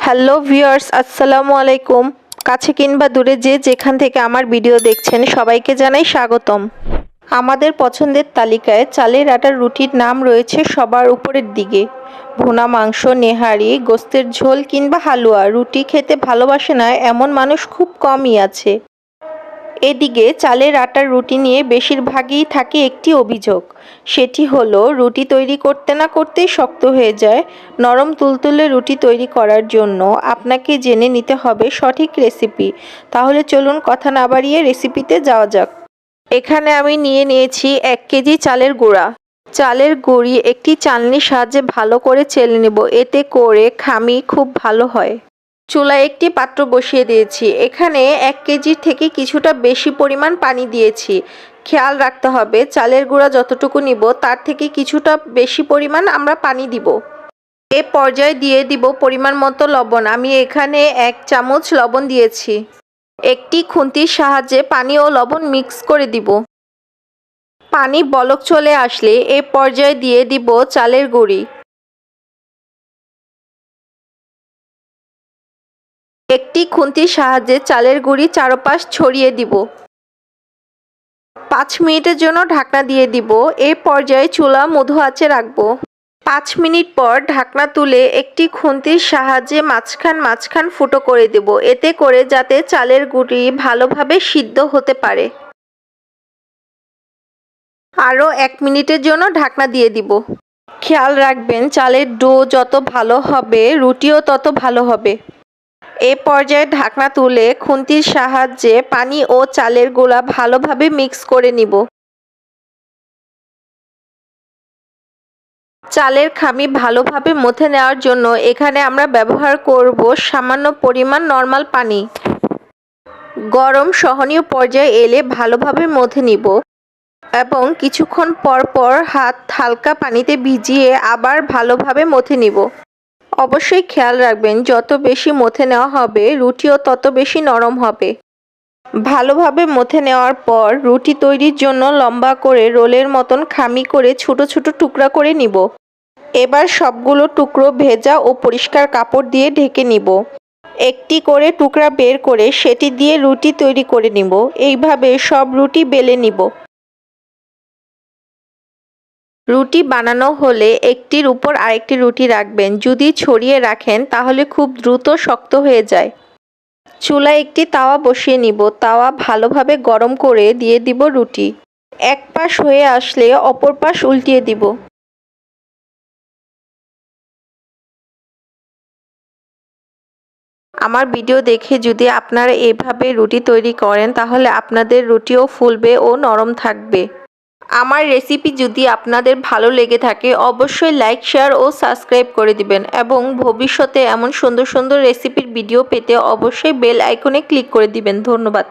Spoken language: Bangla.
হ্যালো ভিউয়ার্স, আসসালামু আলাইকুম। কাছে কিংবা দূরে যে যেখান থেকে আমার ভিডিও দেখছেন সবাইকে জানাই স্বাগতম। আমাদের পছন্দের তালিকায় চালের আটার রুটির নাম রয়েছে সবার উপরের দিকে। ভুনা মাংস, নেহারি, গোস্তের ঝোল কিংবা হালুয়া, রুটি খেতে ভালোবাসে না এমন মানুষ খুব কমই আছে। এদিকে চালের আটার রুটি নিয়ে বেশিরভাগই থাকে একটি অভিযোগ, সেটি হলো রুটি তৈরি করতে না করতেই শক্ত হয়ে যায়। নরম তুলতুলে রুটি তৈরি করার জন্য আপনাকে জেনে নিতে হবে সঠিক রেসিপি। তাহলে চলুন কথা না বাড়িয়ে রেসিপিতে যাওয়া যাক। এখানে আমি নিয়ে নিয়েছি 1 কেজি চালের গুঁড়া। চালের গুঁড়ি একটি চালনির সাহায্যে ভালো করে চেলে নেব, এতে করে খামি খুব ভালো হয়। চুলায় একটি পাত্র বসিয়ে দিয়েছি। এখানে 1 কেজির থেকে কিছুটা বেশি পরিমাণ পানি দিয়েছি। খেয়াল রাখতে হবে চালের গুঁড়া যতটুকু নিব তার থেকে কিছুটা বেশি পরিমাণ আমরা পানি দিব। এ পর্যায়ে দিয়ে দিব পরিমাণ মতো লবণ। আমি এখানে 1 চামচ লবণ দিয়েছি। একটি খুন্তির সাহায্যে পানি ও লবণ মিক্স করে দিব। পানি বলক চলে আসলে এ পর্যায়ে দিয়ে দিব চালের গুঁড়ি। একটি খুন্তির সাহায্যে চালের গুঁড়ি চারপাশ ছড়িয়ে দিব। 5 মিনিটের জন্য ঢাকনা দিয়ে দিব। এই পর্যায়ে চুলা মৃদু আঁচে রাখব। 5 মিনিট পর ঢাকনা তুলে একটি খুন্তির সাহায্যে মাঝখান ফুটো করে দেব, এতে করে যাতে চালের গুঁড়ি ভালোভাবে সিদ্ধ হতে পারে। আরও 1 মিনিটের জন্য ঢাকনা দিয়ে দিব। খেয়াল রাখবেন চালের ডো যত ভালো হবে রুটিও তত ভালো হবে। এ পর্যায়ে ঢাকনা তুলে খুন্তির সাহায্যে পানি ও চালের গুঁড়া ভালোভাবে মিক্স করে নিব। চালের খামি ভালোভাবে মথে নেওয়ার জন্য এখানে আমরা ব্যবহার করব সামান্য পরিমাণ নরমাল পানি। গরম সহনীয় পর্যায়ে এলে ভালোভাবে মথে নিব এবং কিছুক্ষণ পর পর হাত হালকা পানিতে ভিজিয়ে আবার ভালোভাবে মথে নিব। অবশ্যই খেয়াল রাখবেন যত বেশি মথে নেওয়া হবে রুটিও তত বেশি নরম হবে। ভালোভাবে মথে নেওয়ার পর রুটি তৈরির জন্য লম্বা করে রোলের মতন খামি করে ছোট ছোট টুকরা করে নিব। এবার সবগুলো টুকরো ভেজা ও পরিষ্কার কাপড় দিয়ে ঢেকে নিব। একটি করে টুকরা বের করে সেটি দিয়ে রুটি তৈরি করে নিব। এইভাবে সব রুটি বেলে নিব। রুটি বানানো হলে একটির উপর আরেকটি রুটি রাখবেন। যদি ছড়িয়ে রাখেন তাহলে খুব দ্রুত শক্ত হয়ে যায়। চুলায় একটি তাওয়া বসিয়ে নিব। তাওয়া ভালোভাবে গরম করে দিয়ে দিব রুটি। এক পাশ হয়ে আসলে অপর পাশ উল্টিয়ে দিব। আমার ভিডিও দেখে যদি আপনারা এভাবে রুটি তৈরি করেন তাহলে আপনাদের রুটিও ফুলবে ও নরম থাকবে। আমার রেসিপি যদি আপনাদের ভালো লেগে থাকে অবশ্যই লাইক, শেয়ার ও সাবস্ক্রাইব করে দিবেন এবং ভবিষ্যতে এমন সুন্দর সুন্দর রেসিপির ভিডিও পেতে অবশ্যই বেল আইকনে ক্লিক করে দিবেন। ধন্যবাদ।